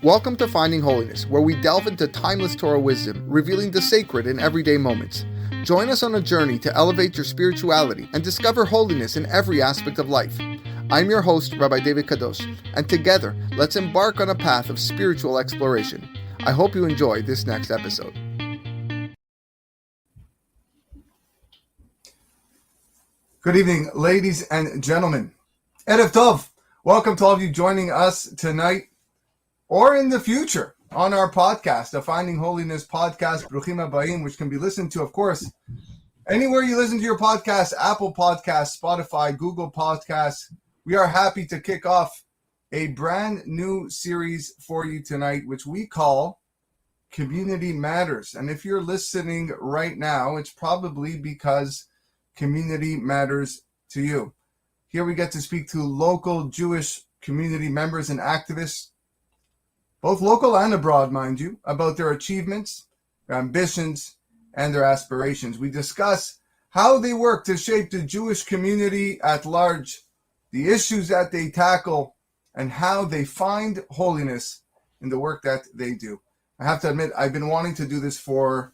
Welcome to Finding Holiness, where we delve into timeless Torah wisdom, revealing the sacred in everyday moments. Join us on a journey to elevate your spirituality and discover holiness in every aspect of life. I'm your host, Rabbi David Kadoch, and together, let's embark on a path of spiritual exploration. I hope you enjoy this next episode. Good evening, ladies and gentlemen. Erev Tov. Welcome to all of you joining us tonight or in the future on our podcast, the Finding Holiness Podcast, Bruchim Habayim, which can be listened to, of course, anywhere you listen to your podcast, Apple Podcasts, Spotify, Google Podcasts. We are happy to kick off a brand new series for you tonight, which we call Community Matters. And if you're listening right now, it's probably because community matters to you. Here we get to speak to local Jewish community members and activists, both local and abroad, mind you, about their achievements, their ambitions, and their aspirations. We discuss how they work to shape the Jewish community at large, the issues that they tackle, and how they find holiness in the work that they do. I have to admit, I've been wanting to do this for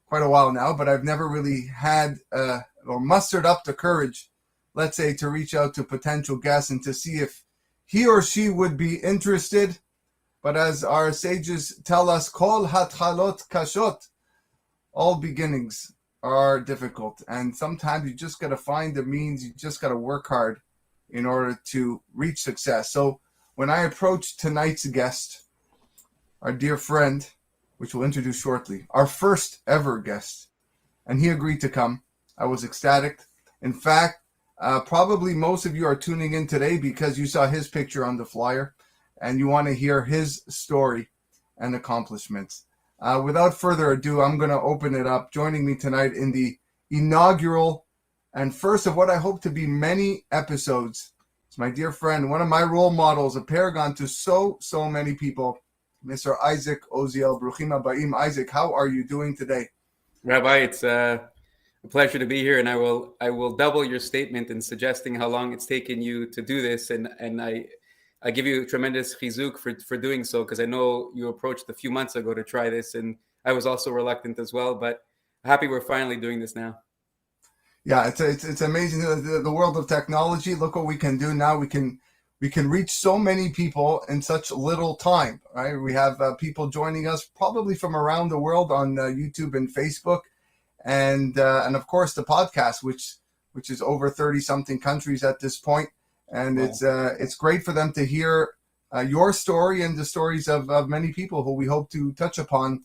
quite a while now, but I've never really had or mustered up the courage, let's say, to reach out to potential guests and to see if he or she would be interested. But as our sages tell us, Kol hatchalot kashot, all beginnings are difficult. And sometimes you just got to find the means, you just got to work hard in order to reach success. So when I approached tonight's guest, our dear friend, which we'll introduce shortly, our first ever guest, and he agreed to come, I was ecstatic. In fact, probably most of you are tuning in today because you saw his picture on the flyer and you want to hear his story and accomplishments. Without further ado, I'm going to open it up. Joining me tonight in the inaugural and first of what I hope to be many episodes is my dear friend, one of my role models, a paragon to so many people, Mr. Isaac Osiel. Bruchim Habayim. Isaac, how are you doing today? Rabbi, it's a pleasure to be here, and I will double your statement in suggesting how long it's taken you to do this, and I give you tremendous chizuk for doing so, because I know you approached a few months ago to try this, and I was also reluctant as well, but happy we're finally doing this now. Yeah, it's amazing, the world of technology. Look what we can do now. We can reach so many people in such little time, right? We have people joining us probably from around the world on YouTube and Facebook, and of course the podcast, which is over 30 something countries at this point. And it's great for them to hear your story and the stories of many people who we hope to touch upon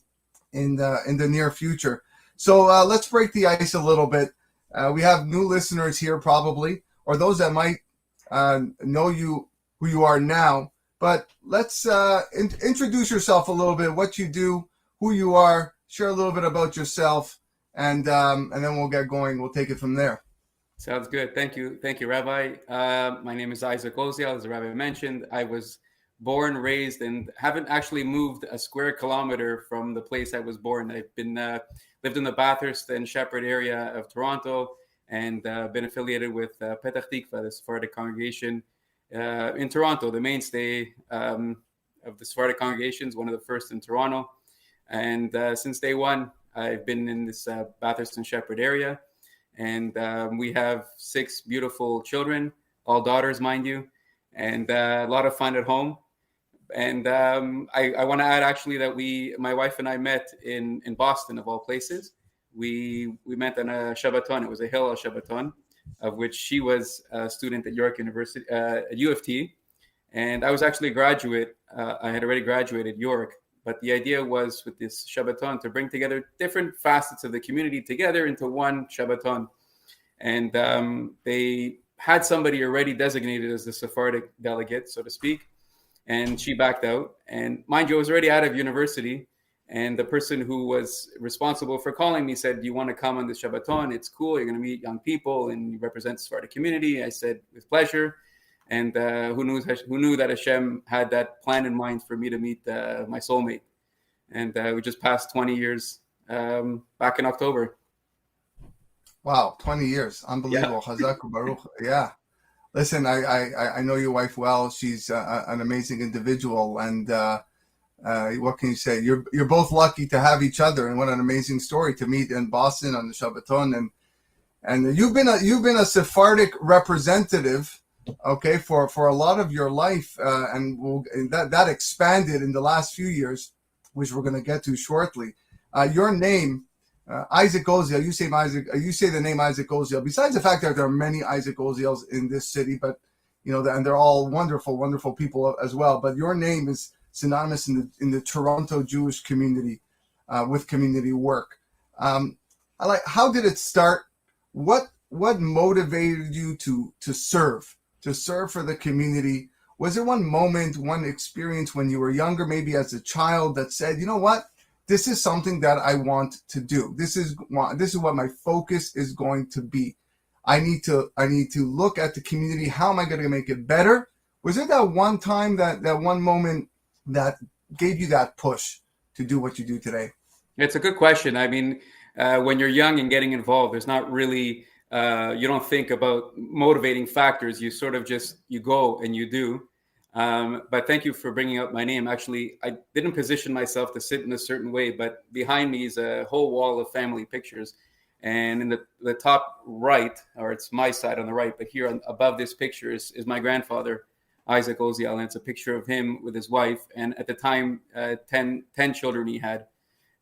in the near future. So let's break the ice a little bit. We have new listeners here probably, or those that might know you, who you are now. But let's introduce yourself a little bit, what you do, who you are, share a little bit about yourself, and then we'll get going. We'll take it from there. Sounds good. Thank you, Rabbi. My name is Isaac Osiel, as the Rabbi mentioned. I was born, raised, and haven't actually moved a square kilometer from the place I was born. I've been lived in the Bathurst and Shepherd area of Toronto, and been affiliated with Petach Tikva, the Sephardic congregation in Toronto, the mainstay of the Sephardic congregations, one of the first in Toronto. And since day one, I've been in this Bathurst and Shepherd area. And we have 6 beautiful children, all daughters, mind you, and a lot of fun at home. And I want to add, actually, that my wife and I met in Boston, of all places. We met on a Shabbaton. It was a Hillel Shabbaton, of which she was a student at York University, at U of T. And I was actually a graduate. I had already graduated York. But the idea was, with this Shabbaton, to bring together different facets of the community together into one Shabbaton. And they had somebody already designated as the Sephardic delegate, so to speak, and she backed out. And mind you, I was already out of university, and the person who was responsible for calling me said, "Do you want to come on this Shabbaton? It's cool. You're going to meet young people, and you represent the Sephardic community." I said, "With pleasure." And who knew that Hashem had that plan in mind for me to meet my soulmate. And we just passed 20 years back in October. Wow, 20 years. Unbelievable. Yeah. Chazak Baruch. Yeah. Listen, I know your wife well. She's an amazing individual. And what can you say? You're both lucky to have each other, and what an amazing story to meet in Boston on the Shabbaton. And you've been a Sephardic representative, okay, for a lot of your life, and that expanded in the last few years, which we're going to get to shortly. Your name, Isaac Osiel. You say the name Isaac Osiel. Besides the fact that there are many Isaac Osiels in this city, but and they're all wonderful, wonderful people as well. But your name is synonymous in the Toronto Jewish community with community work. How did it start? What motivated you to serve for the community? Was there one moment, one experience when you were younger, maybe as a child, that said, you know what, this is something that I want to do. This is what my focus is going to be. I need to look at the community. How am I going to make it better? Was there that one time, that one moment that gave you that push to do what you do today? It's a good question. I mean, when you're young and getting involved, there's not really, you don't think about motivating factors. You sort of you go and you do. But thank you for bringing up my name. Actually, I didn't position myself to sit in a certain way, but behind me is a whole wall of family pictures. And in the top right, or it's my side on the right, but here above this picture is my grandfather, Isaac Osiel, and it's a picture of him with his wife. And at the time, 10 children he had.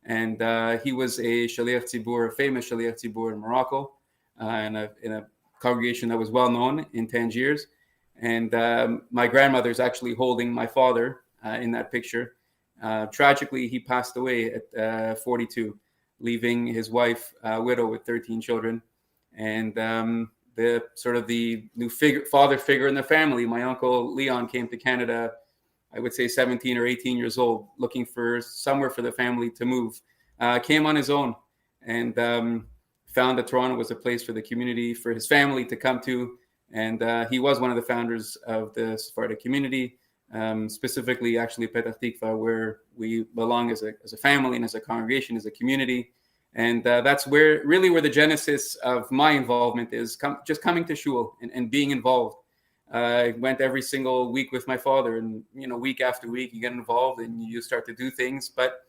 And he was a Shaliach Tzibur, a famous Shaliach Tzibur in Morocco, in a congregation that was well known in Tangiers. And my grandmother's actually holding my father in that picture. Tragically, he passed away at 42, leaving his wife a widow with 13 children. And the new father figure in the family, my uncle Leon, came to Canada, I would say 17 or 18 years old, looking for somewhere for the family to move. Came on his own and found that Toronto was a place for the community, for his family to come to. And he was one of the founders of the Sephardic community, specifically actually Petah Tikva, where we belong as a family and as a congregation, as a community. And that's where the genesis of my involvement is, just coming to shul and being involved. I went every single week with my father, and week after week you get involved and you start to do things. But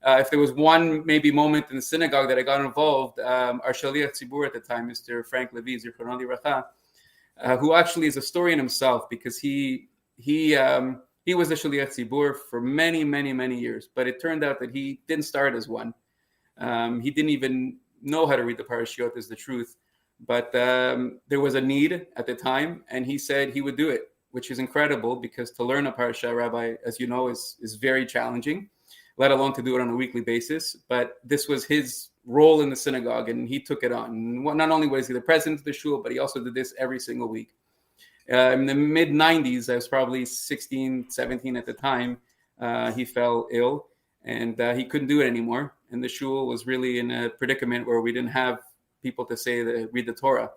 if there was one maybe moment in the synagogue that I got involved, our Shaliach Tzibur at the time, Mr. Frank Levy, Zichrono Livracha, who actually is a story in himself, because he was the Shaliach Tzibur for many, many, many years. But it turned out that he didn't start as one. He didn't even know how to read the parashiot, is the truth. But there was a need at the time, and he said he would do it, which is incredible, because to learn a parasha, Rabbi, as you know, is very challenging, let alone to do it on a weekly basis. But this was his role in the synagogue, and he took it on. Not only was he the president of the shul, but he also did this every single week. In the mid-90s, I was probably 16, 17 at the time, he fell ill, and he couldn't do it anymore. And the shul was really in a predicament where we didn't have people to say that read the Torah.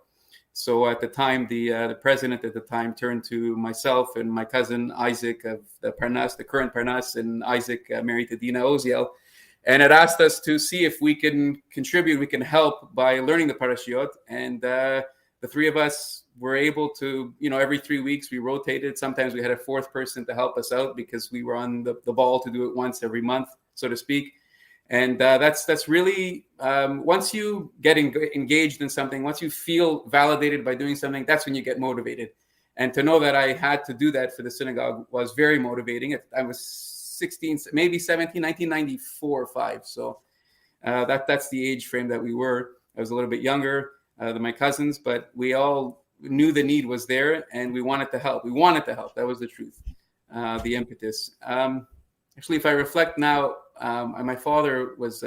So at the time, the president at the time turned to myself and my cousin Isaac of the Parnas, the current Parnas, and Isaac married to Dina Osiel, and it asked us to see if we can contribute, we can help by learning the parashiot. And the three of us were able to, every 3 weeks we rotated. Sometimes we had a fourth person to help us out because we were on the ball to do it once every month, so to speak. And that's really, once you get engaged in something, once you feel validated by doing something, that's when you get motivated. And to know that I had to do that for the synagogue was very motivating. I was 16, maybe 17, 1994 or 5. So that's the age frame that we were. I was a little bit younger than my cousins, but we all knew the need was there, and we wanted to help. That was the truth, the impetus. Actually, if I reflect now, my father was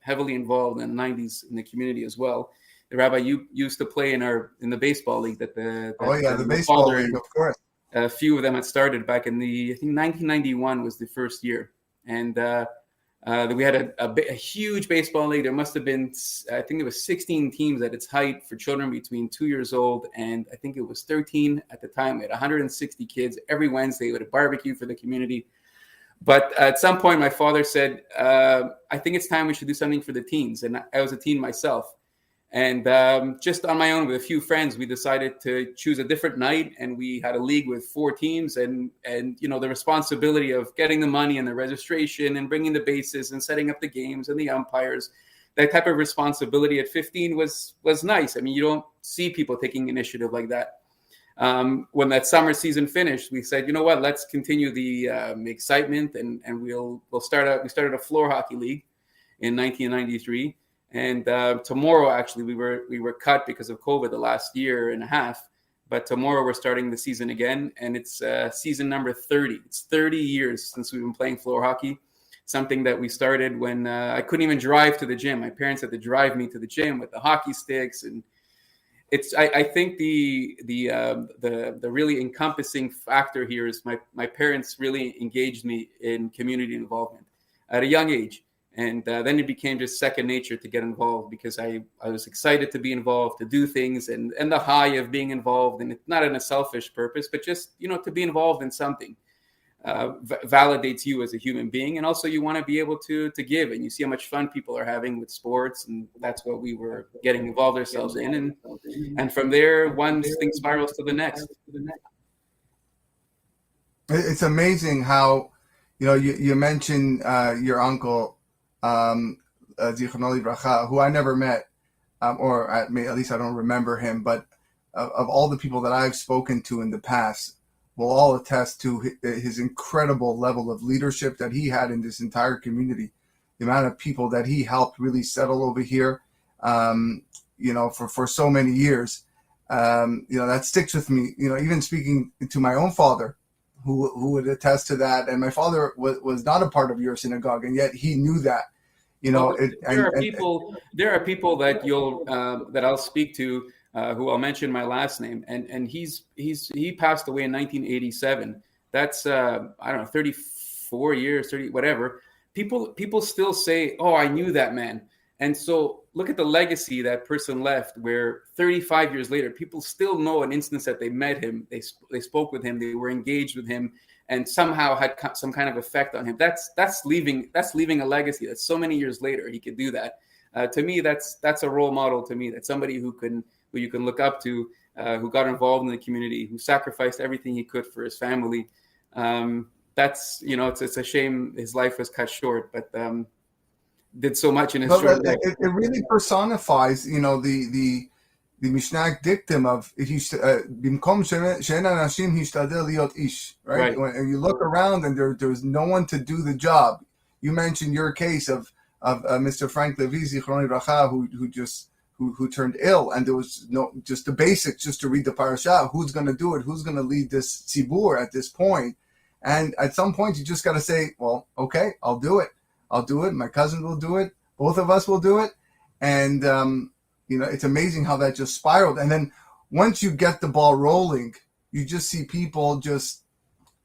heavily involved in the 90s in the community as well. The Rabbi, you used to play in the baseball league the baseball league, of course. A few of them had started back in I think 1991 was the first year. And we had a huge baseball league. There must have been, I think it was 16 teams at its height for children between 2 years old. And I think it was 13 at the time. We had 160 kids. Every Wednesday we had a barbecue for the community. But at some point, my father said, I think it's time we should do something for the teens. And I was a teen myself. And just on my own with a few friends, we decided to choose a different night, and we had a league with 4 teams. And the responsibility of getting the money and the registration and bringing the bases and setting up the games and the umpires, that type of responsibility at 15 was nice. I mean, you don't see people taking initiative like that. When that summer season finished, we said, you know what, let's continue the excitement, and we started a floor hockey league in 1993. And tomorrow, actually, we were cut because of COVID the last year and a half. But tomorrow we're starting the season again, and it's season number 30. It's 30 years since we've been playing floor hockey, something that we started when I couldn't even drive to the gym. My parents had to drive me to the gym with the hockey sticks, and I think the really encompassing factor here is my parents really engaged me in community involvement at a young age. And then it became just second nature to get involved, because I was excited to be involved, to do things, and the high of being involved, and it's not in a selfish purpose, but just, to be involved in something validates you as a human being. And also you want to be able to give, and you see how much fun people are having with sports, and that's what we were getting involved ourselves in. And from there, one thing spirals to the next. It's amazing how, you mentioned your uncle, Zichrono Livracha, who I never met, or at least I don't remember him, but of all the people that I've spoken to in the past, will all attest to his incredible level of leadership that he had in this entire community, the amount of people that he helped really settle over here, for so many years. That sticks with me, even speaking to my own father, who would attest to that. And my father was not a part of your synagogue, and yet he knew that. There are people that I'll speak to, who I'll mention my last name, and he passed away in 1987. That's I don't know, 34 years, 30 whatever. People still say, "Oh, I knew that man." And so look at the legacy that person left, where 35 years later, people still know an instance that they met him, they spoke with him, they were engaged with him, and somehow had some kind of effect on him. That's leaving a legacy. That's so many years later he could do that. To me, that's a role model to me. That's somebody who you can look up to, who got involved in the community, who sacrificed everything he could for his family. That's it's a shame his life was cut short, but did so much in his short life. It really personifies, the Mishnah dictum of Bimkom she'en anashim hishtadel liot ish, right? When you look around and there's no one to do the job. You mentioned your case of Mr. Frank Levi Zichrono Livracha, who turned ill, and there was just the basics, just to read the parasha. Who's going to do it? Who's going to lead this tzibur at this point? And at some point, you just got to say, well, okay, I'll do it. My cousin will do it. Both of us will do it. And, it's amazing how that just spiraled. And then once you get the ball rolling, you just see people just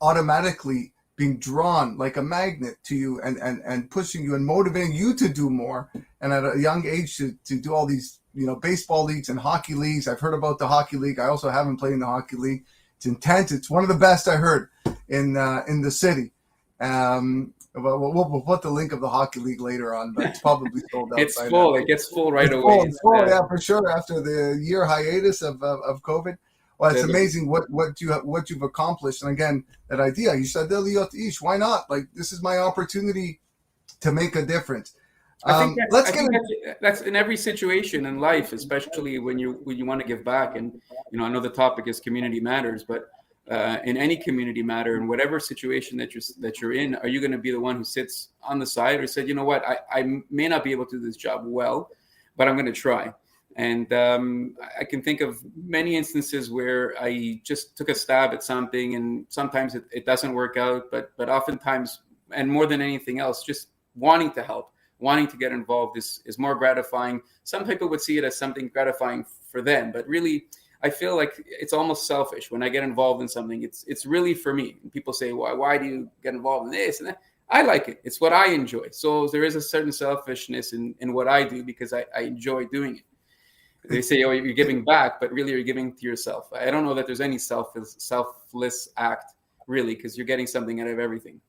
automatically being drawn like a magnet to you and pushing you and motivating you to do more. And at a young age to do all these, baseball leagues and hockey leagues. I've heard about the hockey league. I also haven't played in the hockey league. It's intense. It's one of the best I heard in the city. We'll put the link of the hockey league later on, but it's probably sold out. It's full. Now. It gets full right away. It's full, yeah, for sure. After the year hiatus of COVID, well, it's amazing what you've accomplished. And again, that idea, you said ish. Why not? Like, this is my opportunity to make a difference. I think that's in every situation in life, especially when you want to give back. And I know the topic is community matters, but in any community matter, in whatever situation that you're in, are you going to be the one who sits on the side or said, you know what, I may not be able to do this job well, but I'm going to try. And I can think of many instances where I just took a stab at something, and sometimes it doesn't work out, but oftentimes, and more than anything else, just wanting to help, wanting to get involved is more gratifying. Some people would see it as something gratifying for them, but really, I feel like it's almost selfish when I get involved in something. It's really for me. And people say, why do you get involved in this and that? I like it. It's what I enjoy. So there is a certain selfishness in what I do because I enjoy doing it. They say, oh, you're giving back, but really you're giving to yourself. I don't know that there's any selfless act, really, because you're getting something out of everything.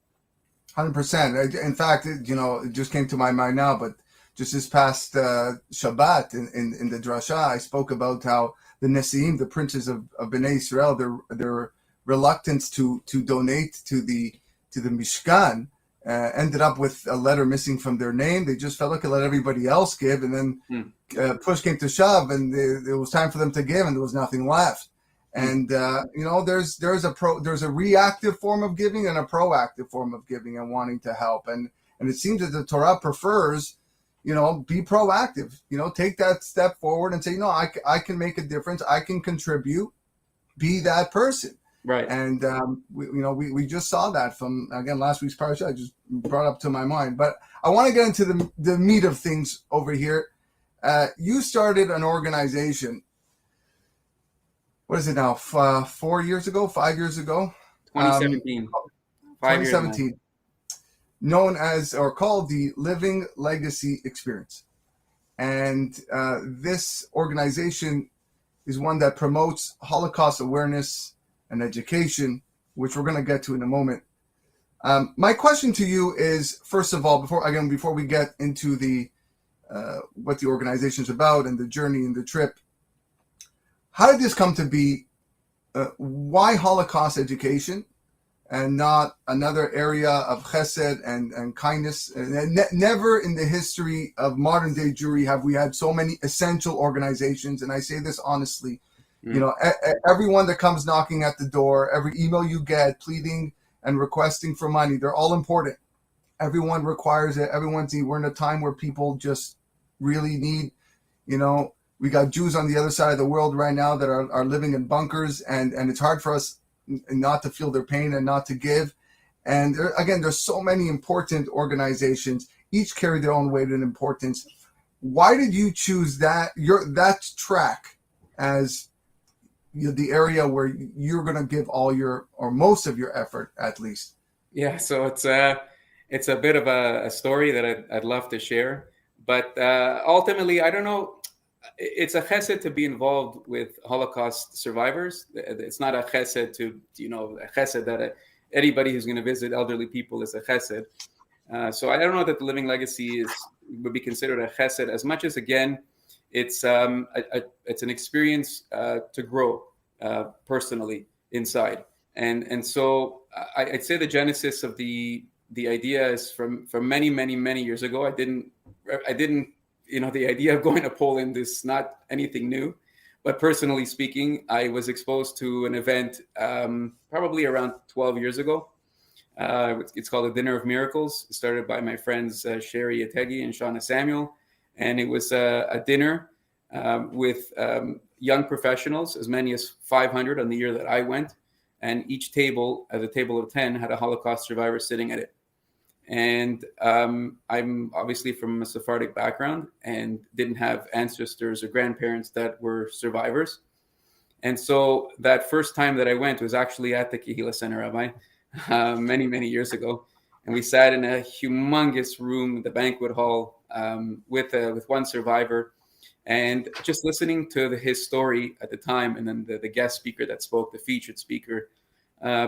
100%. In fact, it just came to my mind now, but just this past Shabbat in the drasha, I spoke about how the Nesiim, the princes of Bnei Israel, their reluctance to donate to the Mishkan ended up with a letter missing from their name. They just felt like let everybody else give, and then push came to shove, and it was time for them to give, and there was nothing left. And there's a reactive form of giving and a proactive form of giving and wanting to help, and it seems that the Torah prefers, be proactive, take that step forward and say, no, I can make a difference, I can contribute, be that person. Right. And we just saw that from, again, last week's parasha. I just brought up to my mind, but I want to get into the meat of things over here. You started an organization. What is it now? 4 years ago, 5 years ago? 2017. 2017. Known as, or called, the Living Legacy Experience. And this organization is one that promotes Holocaust awareness and education, which we're going to get to in a moment. My question to you is, first of all, before we get into the what the organization is about and the journey and the trip, how did this come to be? Why Holocaust education and not another area of chesed and kindness? Never in the history of modern day Jewry have we had so many essential organizations, and I say this honestly. Everyone that comes knocking at the door, every email you get pleading and requesting for money, they're all important. Everyone requires it. We're in a time where people just really need, we got Jews on the other side of the world right now that are living in bunkers, and it's hard for us not to feel their pain and not to give. And there's so many important organizations, each carry their own weight and importance. Why did you choose that track as the area where you're going to give all your, or most of your effort, at least? Yeah, so it's a bit of a story that I'd love to share, but ultimately, I don't know. It's a chesed to be involved with Holocaust survivors. It's not a chesed a chesed that anybody who's going to visit elderly people is a chesed. So I don't know that the Living Legacy would be considered a chesed as much as, again, it's an experience to grow personally inside, and so I'd say the genesis of the idea is from many years ago. I didn't the idea of going to Poland is not anything new, but personally speaking, I was exposed to an event probably around 12 years ago. It's called the Dinner of Miracles. It started by my friends Sherry Ategi and Shauna Samuel. And it was a dinner with young professionals, as many as 500 on the year that I went. And each table, at a table of 10, had a Holocaust survivor sitting at it. And I'm obviously from a Sephardic background and didn't have ancestors or grandparents that were survivors. And so that first time that I went was actually at the Kehila Center, Rabbi, many years ago. And we sat in a humongous room, the banquet hall, with one survivor, and just listening to his story at the time, and then the guest speaker that spoke, the featured speaker,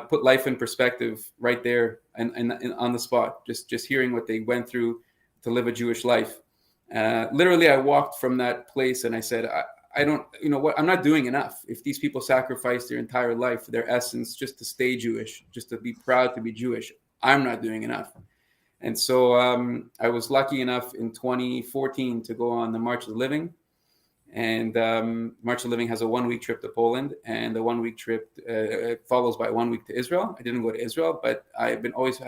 put life in perspective right there and on the spot. Just hearing what they went through to live a Jewish life. Literally, I walked from that place and I said, I don't, I'm not doing enough. If these people sacrifice their entire life, their essence, just to stay Jewish, just to be proud to be Jewish, I'm not doing enough. And so I was lucky enough in 2014 to go on the March of the Living. And March of the Living has a 1 week trip to Poland, and the 1 week trip follows by 1 week to Israel. I didn't go to Israel, but I'd always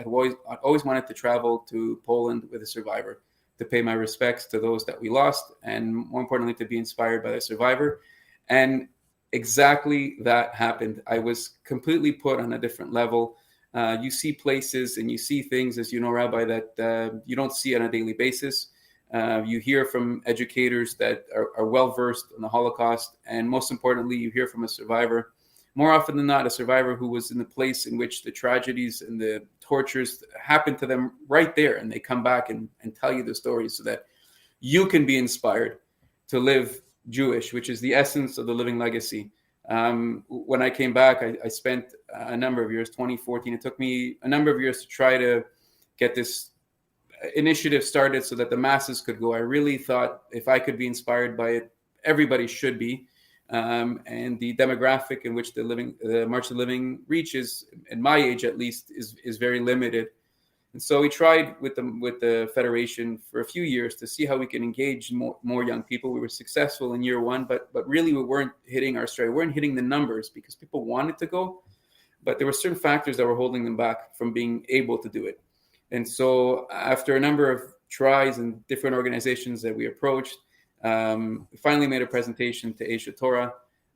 wanted to travel to Poland with a survivor, to pay my respects to those that we lost, and more importantly, to be inspired by the survivor. And exactly that happened. I was completely put on a different level. You see places and you see things, as you know, Rabbi, that you don't see on a daily basis. You hear from educators that are well-versed in the Holocaust. And most importantly, you hear from a survivor. More often than not, a survivor who was in the place in which the tragedies and the tortures happened to them right there. And they come back and tell you the stories so that you can be inspired to live Jewish, which is the essence of the Living Legacy. When I came back, I spent a number of years, 2014. It took me a number of years to try to get this initiative started so that the masses could go. I really thought if I could be inspired by it, everybody should be. And the demographic in which the March of the Living reaches, at my age at least, is very limited. And so we tried with the Federation for a few years to see how we can engage more young people. We were successful in year one, but really we weren't hitting our stride. We weren't hitting the numbers because people wanted to go, but there were certain factors that were holding them back from being able to do it. And so after a number of tries and different organizations that we approached, we finally made a presentation to Asia Torah.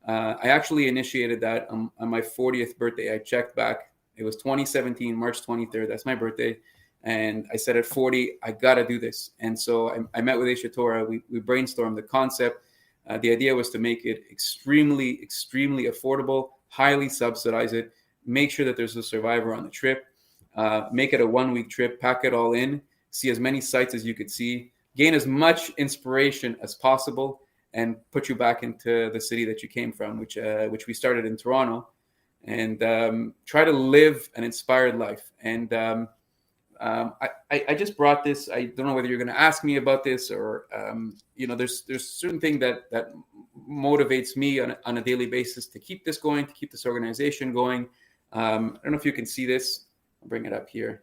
I actually initiated that on my 40th birthday. I checked back. It was 2017, March 23rd. That's my birthday. And I said at 40, I got to do this. And so I met with Asia Torah. We brainstormed the concept. The idea was to make it extremely, extremely affordable, highly subsidize it, make sure that there's a survivor on the trip, make it a 1-week trip, pack it all in, see as many sites as you could see, gain as much inspiration as possible, and put you back into the city that you came from, which we started in Toronto, and try to live an inspired life. And I just brought this. I don't know whether you're going to ask me about this or, there's certain thing that motivates me on a daily basis to keep this going, to keep this organization going. I don't know if you can see this. I'll bring it up here.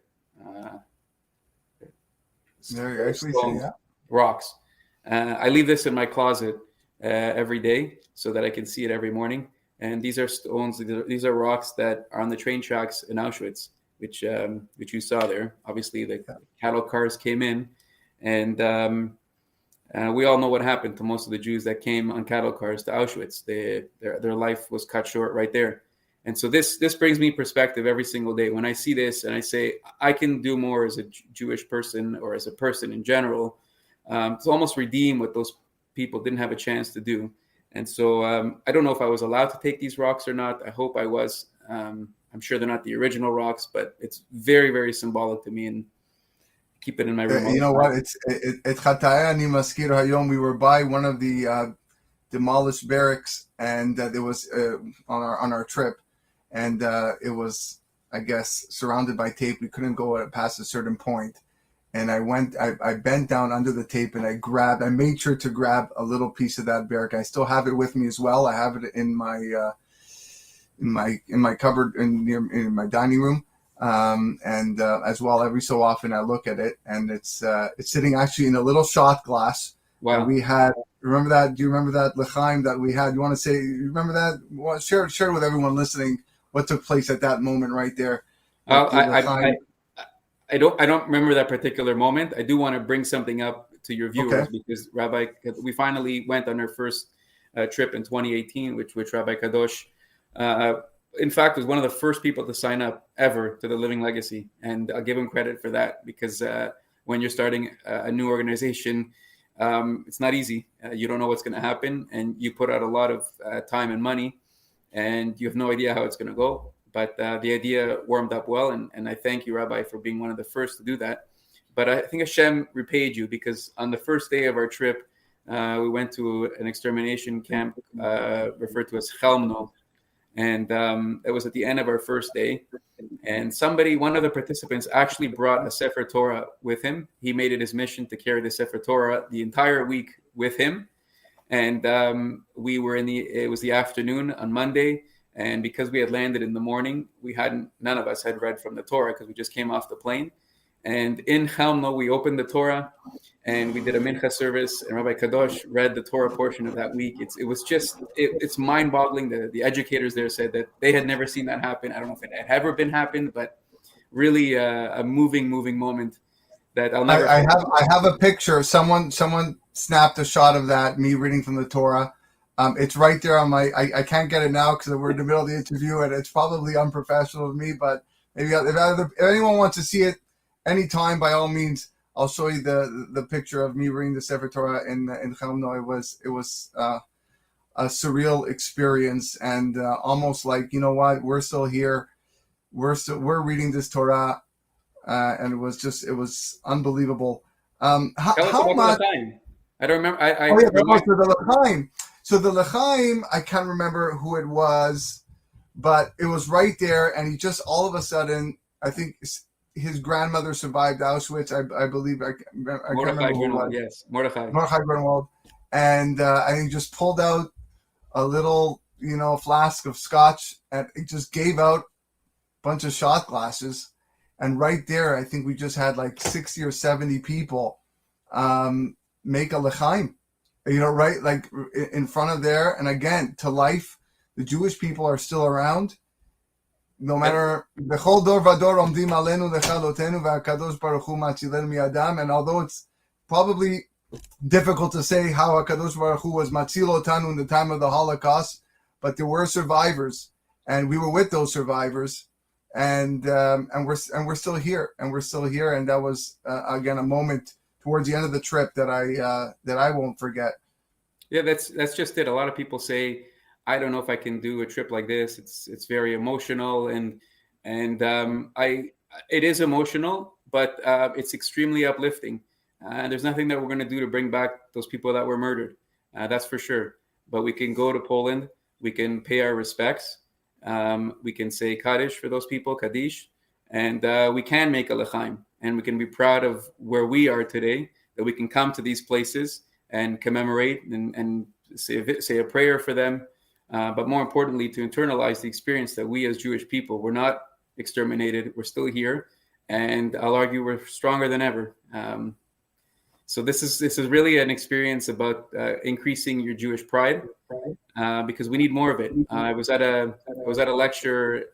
There you actually see that. Rocks. I leave this in my closet every day so that I can see it every morning. And these are stones. These are rocks that are on the train tracks in Auschwitz, which you saw there. Obviously, the cattle cars came in, and we all know what happened to most of the Jews that came on cattle cars to Auschwitz. Their life was cut short right there. And so this brings me perspective every single day. When I see this and I say, I can do more as a Jewish person or as a person in general, to almost redeem what those people didn't have a chance to do. And so I don't know if I was allowed to take these rocks or not. I hope I was. I'm sure they're not the original rocks, but it's very, very symbolic to me, and keep it in my room. You know what? It's Chataya Ani Maskir Hayom. We were by one of the demolished barracks, and it was on our trip, and it was, I guess, surrounded by tape. We couldn't go past a certain point. And I bent down under the tape and I made sure to grab a little piece of that barrack. I still have it with me as well. I have it in my cupboard in my dining room. And as well, every so often I look at it, and it's sitting actually in a little shot glass. Wow. We had, remember that? Do you remember that l'chaim that we had? You want to say, you remember that? Well, share with everyone listening what took place at that moment right there. I don't remember that particular moment. I do want to bring something up to your viewers, because Rabbi, we finally went on our first trip in 2018, which Rabbi Kadoch, in fact, was one of the first people to sign up ever to the Living Legacy. And I'll give him credit for that, because when you're starting a new organization, it's not easy. You don't know what's going to happen, and you put out a lot of time and money, and you have no idea how it's going to go. But the idea warmed up well, and I thank you, Rabbi, for being one of the first to do that. But I think Hashem repaid you, because on the first day of our trip, we went to an extermination camp referred to as Chelmno, and it was at the end of our first day. And one of the participants, actually brought a Sefer Torah with him. He made it his mission to carry the Sefer Torah the entire week with him. And we were it was the afternoon on Monday. And because we had landed in the morning, none of us had read from the Torah, because we just came off the plane. And in Chelmno, we opened the Torah and we did a mincha service, and Rabbi Kadoch read the Torah portion of that week. It's mind-boggling. The educators there said that they had never seen that happen. I don't know if it had ever been happened, but really a moving moment that I'll never. I have a picture. Someone snapped a shot of that, me reading from the Torah. It's right there on I can't get it now because we're in the middle of the interview, and it's probably unprofessional of me, but maybe if anyone wants to see it anytime, by all means, I'll show you the picture of me reading the Sefer Torah in Chelmno. It was a surreal experience, and almost like, you know what, we're still here. We're reading this Torah, and it was unbelievable. Tell us how much? The time. I don't remember. The l'chaim. So the l'chaim, I can't remember who it was, but it was right there, and he just all of a sudden, I think his grandmother survived Auschwitz. I believe I can't Mordechai remember who it Grunwald, was. yes, Mordechai. Mordechai Grunwald, and I think just pulled out a little, flask of scotch, and it just gave out a bunch of shot glasses. And right there, I think we just had like 60 or 70 people make a l'chaim, right, like in front of there. And again, to life, the Jewish people are still around. No matter, and although it's probably difficult to say how HaKadosh Baruch Hu was matzil otanu in the time of the Holocaust, but there were survivors, and we were with those survivors, and we're still here, and that was again a moment towards the end of the trip that I won't forget. Yeah, that's just it. A lot of people say, I don't know if I can do a trip like this. It's very emotional, and it is emotional, but it's extremely uplifting. There's nothing that we're going to do to bring back those people that were murdered. That's for sure. But we can go to Poland. We can pay our respects. We can say Kaddish for those people, Kaddish, and we can make a l'chaim, and we can be proud of where we are today. That we can come to these places and commemorate and say a prayer for them. But more importantly, to internalize the experience that we as Jewish people, we're not exterminated. We're still here. And I'll argue we're stronger than ever. So this is really an experience about increasing your Jewish pride, because we need more of it. I was at a lecture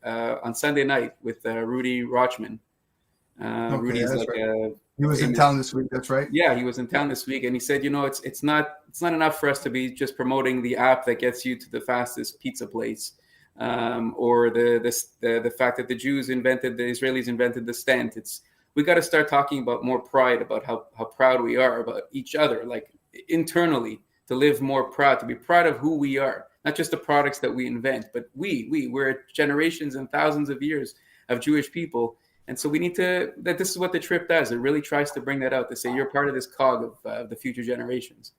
on Sunday night with Rudy Rochman. Rudy's like right. He was in town this week. That's right. Yeah, he was in town this week, and he said, it's not enough for us to be just promoting the app that gets you to the fastest pizza place, or the fact that the Israelis invented the stent. We got to start talking about more pride, about how proud we are about each other, like internally, to live more proud, to be proud of who we are, not just the products that we invent, but we're generations and thousands of years of Jewish people. And so we need that this is what the trip does. It really tries to bring that out, to say you're part of this cog of the future generations.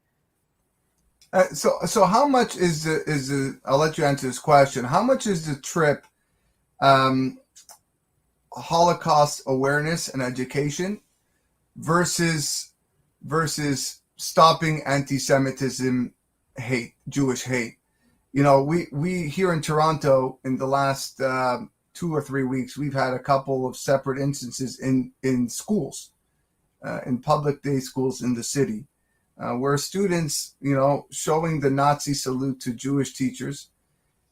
So how much is I'll let you answer this question. How much is the trip Holocaust awareness and education versus stopping anti-Semitism, hate, Jewish hate? We here in Toronto in the last 2 or 3 weeks, we've had a couple of separate instances in schools, in public day schools in the city, where students, showing the Nazi salute to Jewish teachers.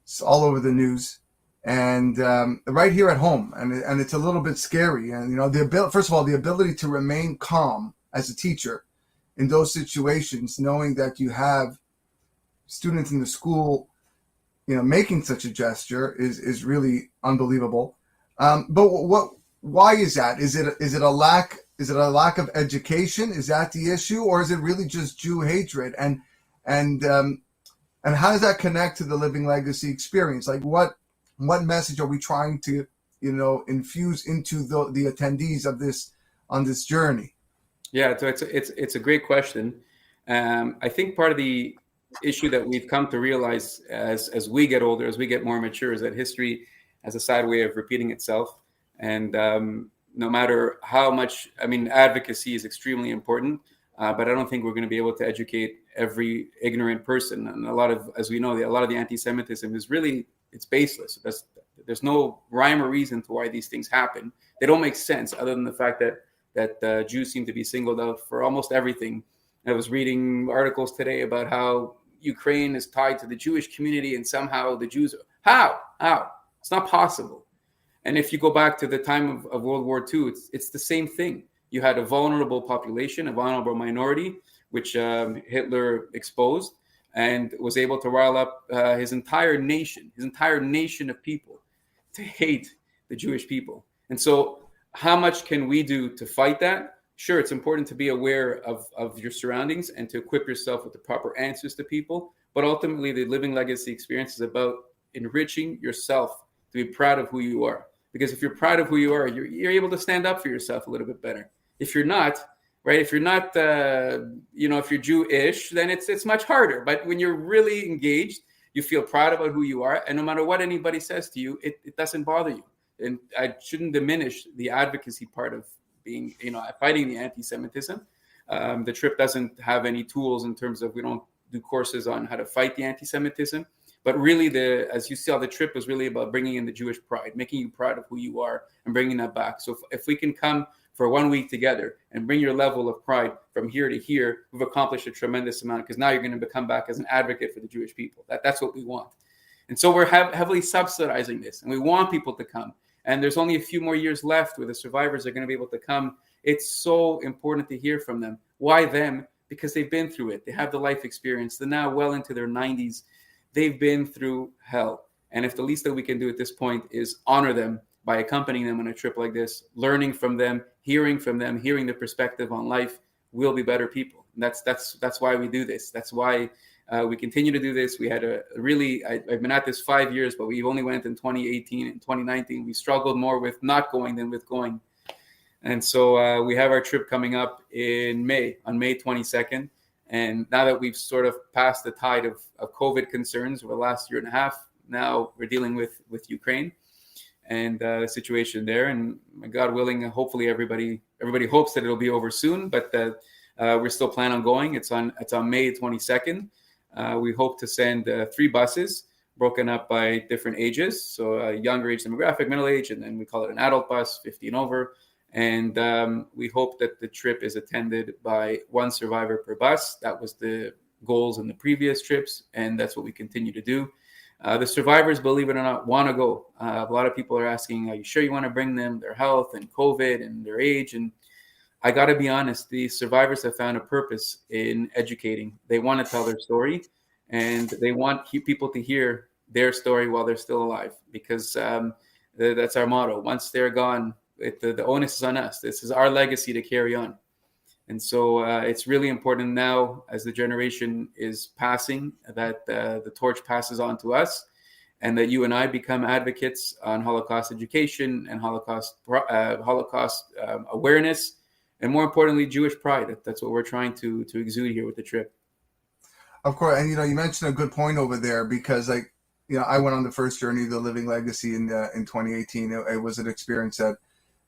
It's all over the news, and right here at home, and it's a little bit scary. And first of all, the ability to remain calm as a teacher in those situations, knowing that you have students in the school making such a gesture is really unbelievable. But why is that? Is it a lack of education? Is that the issue, or is it really just Jew hatred? And how does that connect to the Living Legacy experience? Like what message are we trying to infuse into the attendees of this on this journey? Yeah, so it's a great question. I think part of the issue that we've come to realize as we get older, as we get more mature, is that history has a sad way of repeating itself. And no matter how much, advocacy is extremely important, but I don't think we're going to be able to educate every ignorant person. And as we know, a lot of the anti-Semitism is really, it's baseless. There's no rhyme or reason to why these things happen. They don't make sense, other than the fact that Jews seem to be singled out for almost everything. I was reading articles today about how Ukraine is tied to the Jewish community, and somehow the Jews how it's not possible. And if you go back to the time of World War II, it's the same thing. You had a vulnerable population, a vulnerable minority, which Hitler exposed and was able to rile up his entire nation of people to hate the Jewish people. And so how much can we do to fight that? Sure, it's important to be aware of your surroundings and to equip yourself with the proper answers to people. But ultimately, the Living Legacy experience is about enriching yourself to be proud of who you are. Because if you're proud of who you are, you're able to stand up for yourself a little bit better. If you're not, right? If you're not, if you're Jewish, then it's much harder. But when you're really engaged, you feel proud about who you are, and no matter what anybody says to you, it doesn't bother you. and I shouldn't diminish the advocacy part of being, fighting the anti-Semitism. The trip doesn't have any tools in terms of, we don't do courses on how to fight the anti-Semitism, but really as you saw, the trip was really about bringing in the Jewish pride, making you proud of who you are and bringing that back. So if we can come for 1 week together and bring your level of pride from here to here, we've accomplished a tremendous amount, because now you're going to come back as an advocate for the Jewish people. That's what we want. And so we're heavily subsidizing this, and we want people to come. And there's only a few more years left where the survivors are going to be able to come. It's so important to hear from them. Why them? Because they've been through it. They have the life experience. They're now well into their 90s. They've been through hell. And if the least that we can do at this point is honor them by accompanying them on a trip like this, learning from them, hearing their perspective on life, we'll be better people. And that's why we do this. That's why we continue to do this. We had I've been at this 5 years, but we only went in 2018 and 2019. We struggled more with not going than with going. And so we have our trip coming up in May, on May 22nd. And now that we've sort of passed the tide of COVID concerns over the last year and a half, now we're dealing with Ukraine and the situation there. And God willing, hopefully everybody hopes that it'll be over soon, but we're still planning on going. It's on May 22nd. We hope to send 3 buses broken up by different ages. So younger age demographic, middle age, and then we call it an adult bus, 50 and over. And we hope that the trip is attended by 1 survivor per bus. That was the goals in the previous trips, and that's what we continue to do. The survivors, believe it or not, want to go. A lot of people are asking, are you sure you want to bring them, their health and COVID and their age? And I got to be honest, the survivors have found a purpose in educating. They want to tell their story, and they want people to hear their story while they're still alive, because that's our motto. Once they're gone, the onus is on us. This is our legacy to carry on. And so it's really important now, as the generation is passing, that the torch passes on to us, and that you and I become advocates on Holocaust education and Holocaust awareness, and more importantly, Jewish pride. That's what we're trying to exude here with the trip. Of course. And, you mentioned a good point over there, because I went on the first journey of the Living Legacy in 2018. It was an experience that,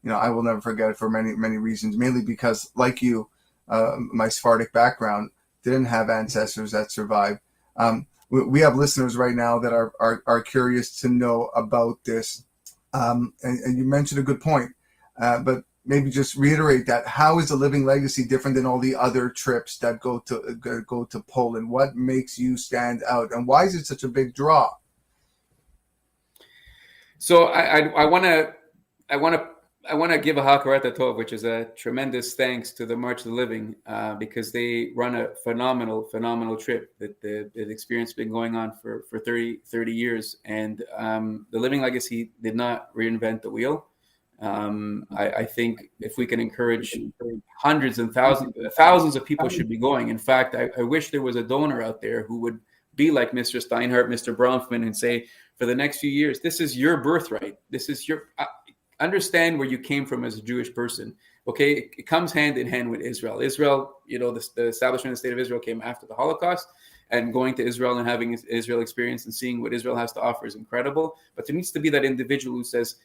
I will never forget it for many, many reasons, mainly because, like you, my Sephardic background, didn't have ancestors that survived. We have listeners right now that are curious to know about this. And you mentioned a good point, but maybe just reiterate that. How is the Living Legacy different than all the other trips that go to Poland? What makes you stand out, and why is it such a big draw? So I want to give a Hakarat Tov, which is a tremendous thanks to the March of the Living, because they run a phenomenal trip that the experience has been going on for 30 years. And the Living Legacy did not reinvent the wheel. I think if we can encourage hundreds and thousands of people should be going. In fact, I wish there was a donor out there who would be like Mr. Steinhardt, Mr. Bronfman, and say, for the next few years, this is your birthright. This is your... understand where you came from as a Jewish person. Okay, it comes hand in hand with Israel. Israel, the establishment of the state of Israel came after the Holocaust, and going to Israel and having Israel experience and seeing what Israel has to offer is incredible. But there needs to be that individual who says,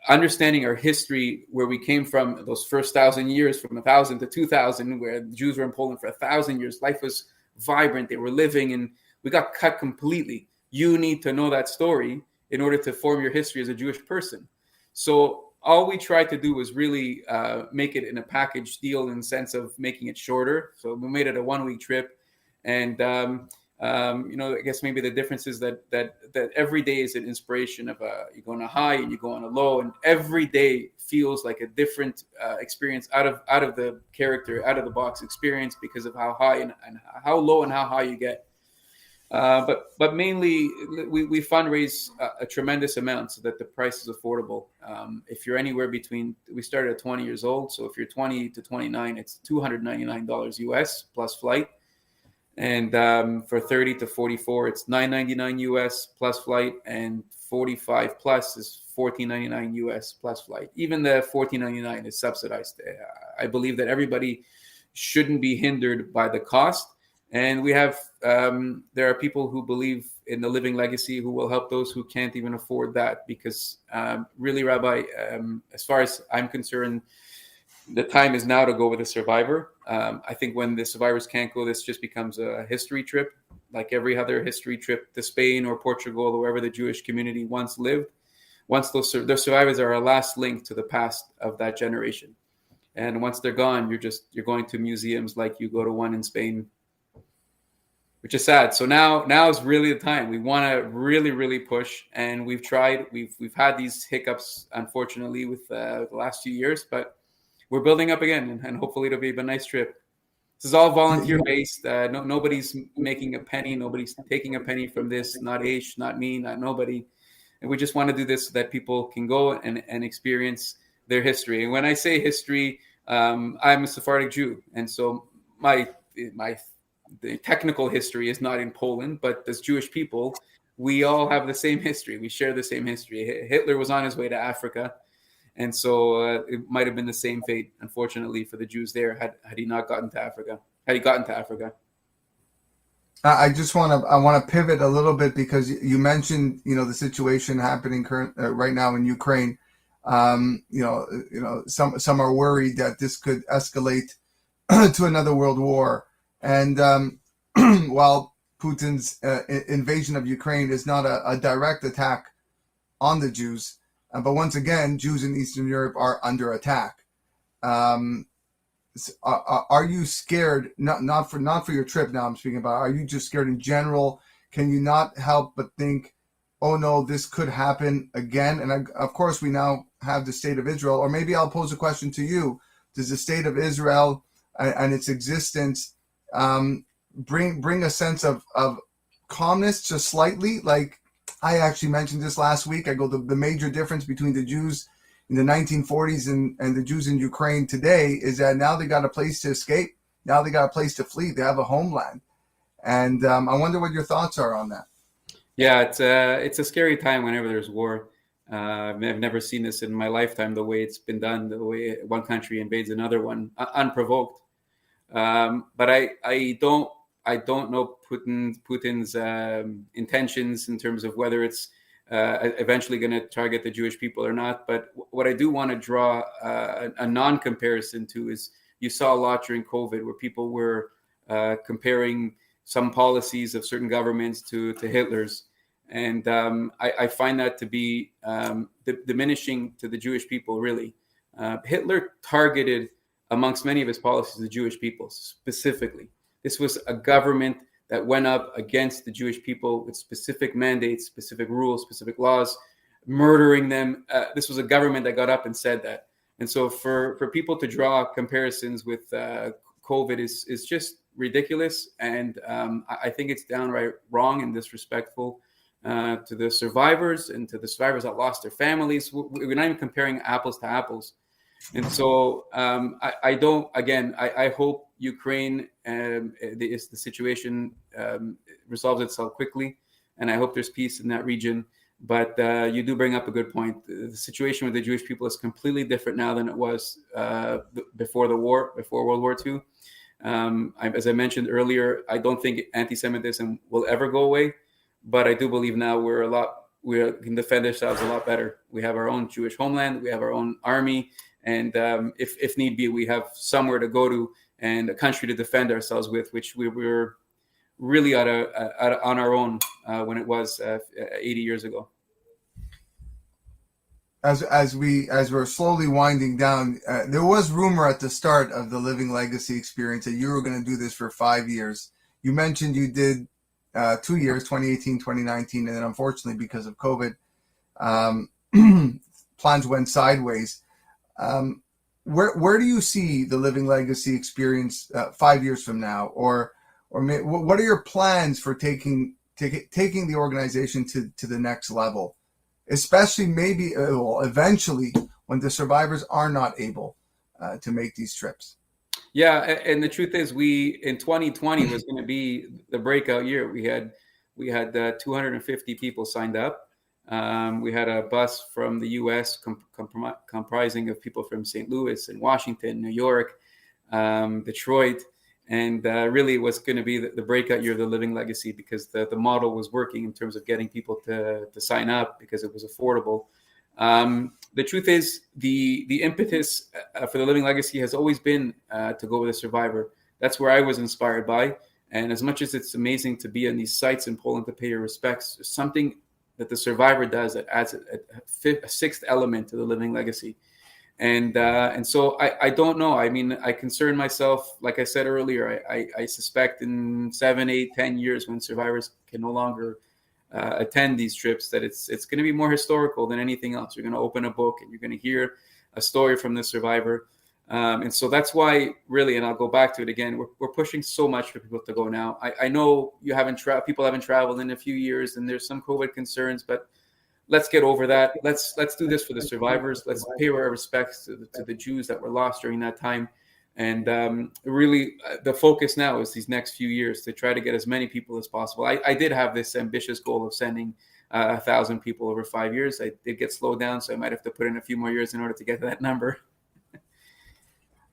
understanding our history, where we came from, those first 1,000 years, from 1,000 to 2,000, where the Jews were in Poland for 1,000 years. Life was vibrant. They were living, and we got cut completely. You need to know that story in order to form your history as a Jewish person. So all we tried to do was really make it in a package deal, in the sense of making it shorter. So we made it a 1-week trip. And, I guess maybe the difference is that every day is an inspiration of you go on a high and you go on a low, and every day feels like a different experience out of the character, out of the box experience, because of how high and how low and how high you get. But mainly we fundraise a tremendous amount so that the price is affordable. If you're anywhere between, we started at 20 years old. So if you're 20 to 29, it's $299 US plus flight. And for 30 to 44, it's $999 US plus flight, and 45 plus is $14.99 US plus flight. Even the $14.99 is subsidized. I believe that everybody shouldn't be hindered by the cost. And we have there are people who believe in the living legacy who will help those who can't even afford that, because really, Rabbi, as far as I'm concerned, the time is now to go with a survivor. I think when the survivors can't go, this just becomes a history trip, like every other history trip to Spain or Portugal or wherever the Jewish community once lived. Once those survivors are a last link to the past of that generation, and once they're gone, you're going to museums like you go to one in Spain, which is sad. So now is really the time. We want to really push, and we've tried. We've had these hiccups, unfortunately, with the last few years, but we're building up again, and hopefully it'll be a nice trip. This is all volunteer based. Nobody's making a penny. Nobody's taking a penny from this. Not Aish, not me, not nobody. And we just want to do this so that people can go and experience their history. And when I say history, I'm a Sephardic Jew, and so the technical history is not in Poland, but as Jewish people, we all have the same history. We share the same history. Hitler was on his way to Africa. And so it might have been the same fate, unfortunately, for the Jews there had he not gotten to Africa. Had he gotten to Africa. I want to pivot a little bit, because you mentioned, the situation happening right now in Ukraine. Some are worried that this could escalate to another world war. And while Putin's invasion of Ukraine is not a direct attack on the Jews, but once again, Jews in Eastern Europe are under attack. Are you scared? Not for your trip. Now I'm speaking about. Are you just scared in general? Can you not help but think, oh no, this could happen again? And of course, we now have the state of Israel. Or maybe I'll pose a question to you: does the state of Israel and its existence bring a sense of calmness, just slightly? Like, I actually mentioned this last week. I go, the major difference between the Jews in the 1940s and the Jews in Ukraine today is that now they got a place to escape. Now they got a place to flee. They have a homeland. And I wonder what your thoughts are on that. Yeah, it's a scary time whenever there's war. I've never seen this in my lifetime, the way it's been done, the way one country invades another one unprovoked. But I don't know Putin's intentions in terms of whether it's eventually going to target the Jewish people or not. But what I do want to draw a non-comparison to is, you saw a lot during COVID where people were comparing some policies of certain governments to Hitler's. And I find that to be diminishing to the Jewish people, really. Hitler targeted, amongst many of his policies, the Jewish people specifically. This was a government that went up against the Jewish people with specific mandates, specific rules, specific laws, murdering them. This was a government that got up and said that. And so for people to draw comparisons with COVID is just ridiculous. And I think it's downright wrong and disrespectful to the survivors and to the survivors that lost their families. We're not even comparing apples to apples. And so I hope Ukraine, the situation resolves itself quickly, and I hope there's peace in that region. But you do bring up a good point. The situation with the Jewish people is completely different now than it was before the war, before World War II. As I mentioned earlier, I don't think anti-Semitism will ever go away, but I do believe now we can defend ourselves a lot better. We have our own Jewish homeland, we have our own army, and if need be, we have somewhere to go to and a country to defend ourselves with, which we were really on our own when it was 80 years ago. As we're slowly winding down, there was rumor at the start of the Living Legacy experience that you were going to do this for 5 years. You mentioned you did 2 years, 2018, 2019, and then unfortunately because of COVID, plans went sideways. Where do you see the Living Legacy experience 5 years from now, or what are your plans for taking the organization to the next level, especially maybe eventually when the survivors are not able to make these trips? Yeah, and the truth is, in 2020 was going to be the breakout year. We had 250 people signed up. We had a bus from the U.S. comprising of people from St. Louis and Washington, New York, Detroit, And really it was going to be the breakout year of the Living Legacy, because the model was working in terms of getting people to sign up because it was affordable. The truth is, the impetus for the Living Legacy has always been to go with a survivor. That's where I was inspired by. And as much as it's amazing to be on these sites in Poland to pay your respects, there's something that the survivor does that adds a sixth element to the Living Legacy. And so I don't know. I mean, I concern myself, like I said earlier, I suspect in 7, 8, 10 years, when survivors can no longer attend these trips, that it's going to be more historical than anything else. You're going to open a book and you're going to hear a story from the survivor. And so that's why, really, and I'll go back to it again, we're pushing so much for people to go now. I know people haven't traveled in a few years, and there's some COVID concerns, but let's get over that. Let's do this for the survivors. Let's pay our respects to the Jews that were lost during that time. And really, the focus now is these next few years to try to get as many people as possible. I did have this ambitious goal of sending 1,000 people over 5 years. I did get slowed down, so I might have to put in a few more years in order to get to that number.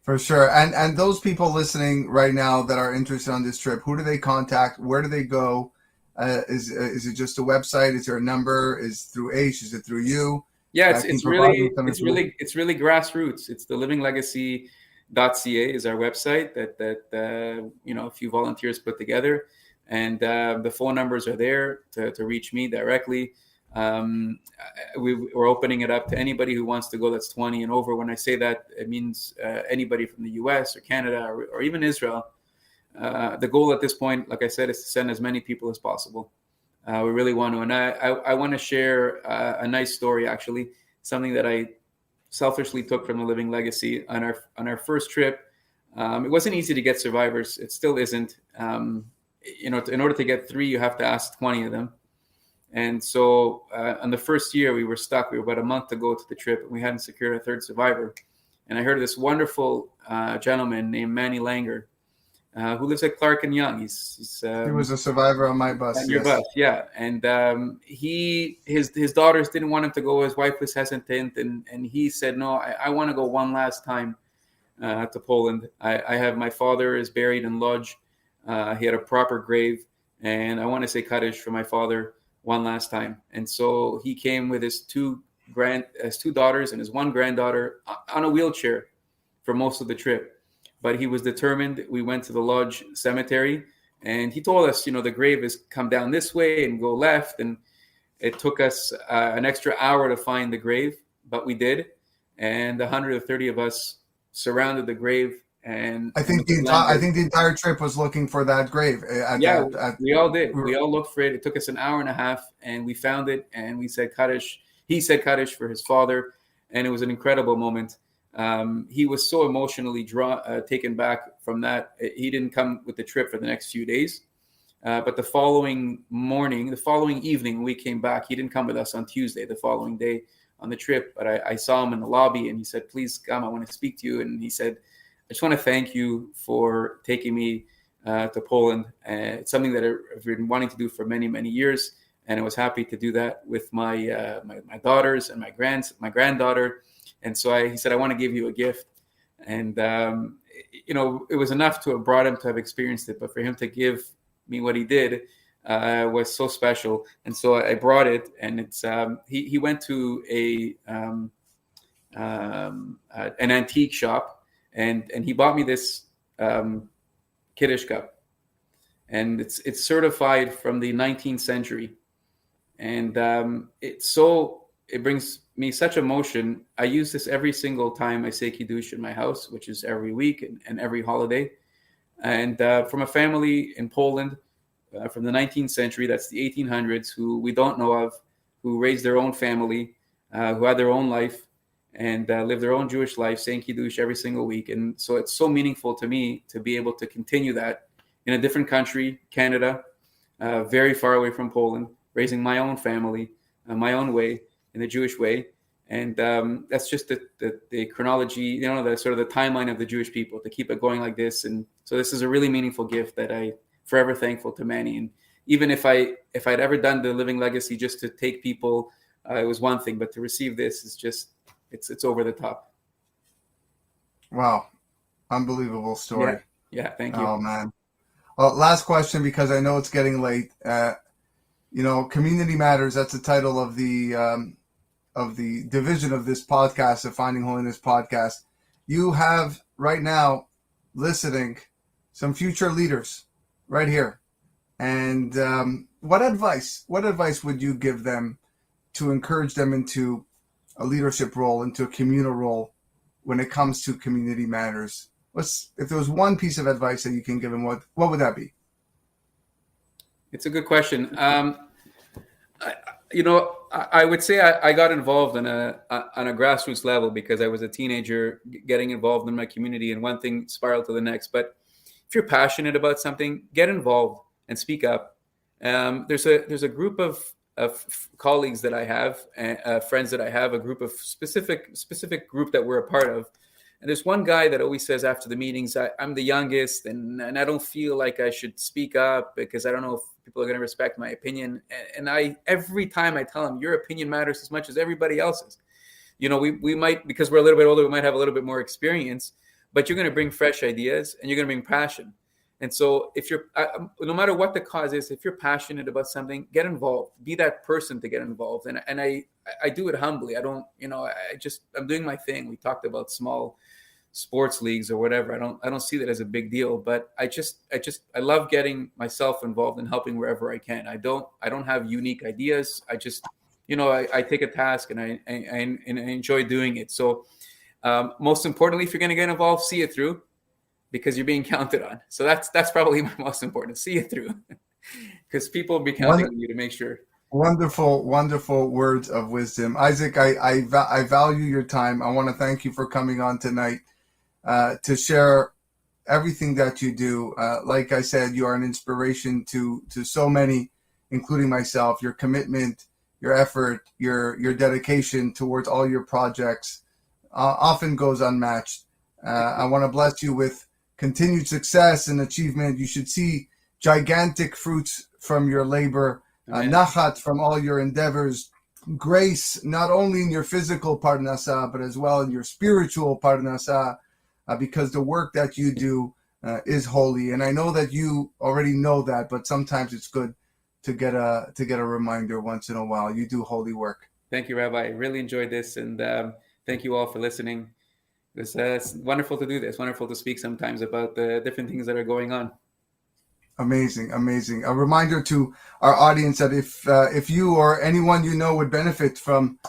For sure. And those people listening right now that are interested on this trip, who do they contact? Where do they go? Is it just a website? Is there a number? Is it through Aish? Is it through you? Yeah, it's really grassroots. It's the livinglegacy.ca is our website that a few volunteers put together, and the phone numbers are there to reach me directly. We're opening it up to anybody who wants to go that's 20 and over. When I say that, it means anybody from the US or Canada or even Israel. The goal at this point, like I said, is to send as many people as possible. We really want to. And I want to share a nice story, actually, something that I selfishly took from the Living Legacy on our first trip. It wasn't easy to get survivors. It still isn't. In order to get 3, you have to ask 20 of them. And so on the first year, we were stuck. We were about a month to go to the trip, and we hadn't secured a 3rd survivor. And I heard of this wonderful gentleman named Manny Langer, who lives at Clark and Young. He was a survivor on my bus. On your bus, yeah. And his daughters didn't want him to go. His wife was hesitant, and he said, "No, I want to go one last time to Poland. I have my father is buried in Lodz. He had a proper grave, and I want to say Kaddish for my father one last time." And so he came with his 2 daughters and his 1 granddaughter on a wheelchair for most of the trip. But he was determined. We went to the Lodz cemetery, and he told us, the grave is come down this way and go left. And it took us an extra hour to find the grave, but we did. And 130 of us surrounded the grave. And I think the entire trip was looking for that grave. We all did. We all looked for it. It took us an hour and a half, and we found it. And we said Kaddish. He said Kaddish for his father, and it was an incredible moment. He was so emotionally taken back from that. He didn't come with the trip for the next few days. But the following evening, when we came back, he didn't come with us on Tuesday, the following day on the trip. But I saw him in the lobby, and he said, "Please come, I want to speak to you." And he said, "I just want to thank you for taking me to Poland. It's something that I've been wanting to do for many, many years. And I was happy to do that with my daughters and my granddaughter. And so he said, I want to give you a gift." And, it was enough to have brought him to have experienced it. But for him to give me what he did was so special. And so I brought it. And it's he went to an antique shop, and he bought me this Kiddush cup. And it's certified from the 19th century. And it brings me such emotion. I use this every single time I say Kiddush in my house, which is every week and every holiday. And from a family in Poland from the 19th century, that's the 1800s, who we don't know of, who raised their own family, who had their own life and lived their own Jewish life, saying Kiddush every single week. And so it's so meaningful to me to be able to continue that in a different country, Canada, very far away from Poland, raising my own family, my own way, in the Jewish way. And that's just the chronology, the sort of the timeline of the Jewish people, to keep it going like this. And so this is a really meaningful gift that I forever thankful to Manny. And even if I'd ever done the Living Legacy just to take people, it was one thing, but to receive this is just, it's over the top. Wow. Unbelievable story. Yeah, thank you. Oh man. Well, last question, because I know it's getting late. Community matters. That's the title of the division of this podcast, the Finding Holiness Podcast. You have right now listening some future leaders right here. And what advice would you give them to encourage them into a leadership role, into a communal role when it comes to community matters? If there was one piece of advice that you can give them, what would that be? It's a good question. I would say I got involved on a grassroots level because I was a teenager getting involved in my community, and one thing spiraled to the next. But if you're passionate about something, get involved and speak up. There's a group of colleagues that I have, friends that I have, a group of specific group that we're a part of. And there's one guy that always says after the meetings, I'm the youngest and I don't feel like I should speak up because I don't know if people are going to respect my opinion. And every time I tell him, your opinion matters as much as everybody else's. We might, because we're a little bit older, we might have a little bit more experience, but you're going to bring fresh ideas and you're going to bring passion. And so if you're, no matter what the cause is, if you're passionate about something, get involved, be that person to get involved. And I do it humbly. I don't, I'm doing my thing. We talked about small sports leagues or whatever. I don't see that as a big deal, but I love getting myself involved and helping wherever I can. I don't have unique ideas. I just, I take a task and I enjoy doing it. So most importantly, if you're going to get involved, see it through, because you're being counted on. So that's probably my most important. See it through, because people will be counting on you to make sure. Wonderful, wonderful words of wisdom. Isaac, I value your time. I want to thank you for coming on tonight to share everything that you do. Like I said, you are an inspiration to so many, including myself. Your commitment, your effort, your dedication towards all your projects often goes unmatched. I want to bless you with continued success and achievement. You should see gigantic fruits from your labor, nachat from all your endeavors, grace not only in your physical parnasa, but as well in your spiritual parnasa, because the work that you do is holy. And I know that you already know that, but sometimes it's good to get a reminder once in a while. You do holy work. Thank you, Rabbi. I really enjoyed this, and thank you all for listening. It's wonderful to do this. Wonderful to speak sometimes about the different things that are going on. Amazing. A reminder to our audience that if you or anyone you know would benefit from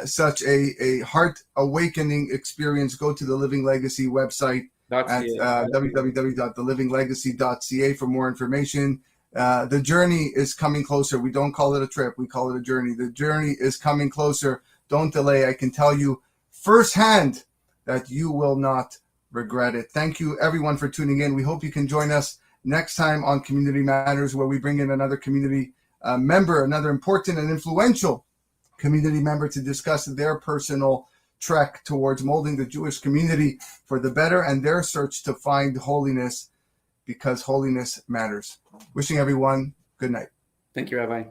such a heart awakening experience, go to the Living Legacy website at www.thelivinglegacy.ca for more information. The journey is coming closer. We don't call it a trip. We call it a journey. The journey is coming closer. Don't delay. I can tell you firsthand that you will not regret it. Thank you, everyone, for tuning in. We hope you can join us next time on Community Matters, where we bring in another community member, another important and influential community member, to discuss their personal trek towards molding the Jewish community for the better and their search to find holiness, because holiness matters. Wishing everyone good night. Thank you, Rabbi.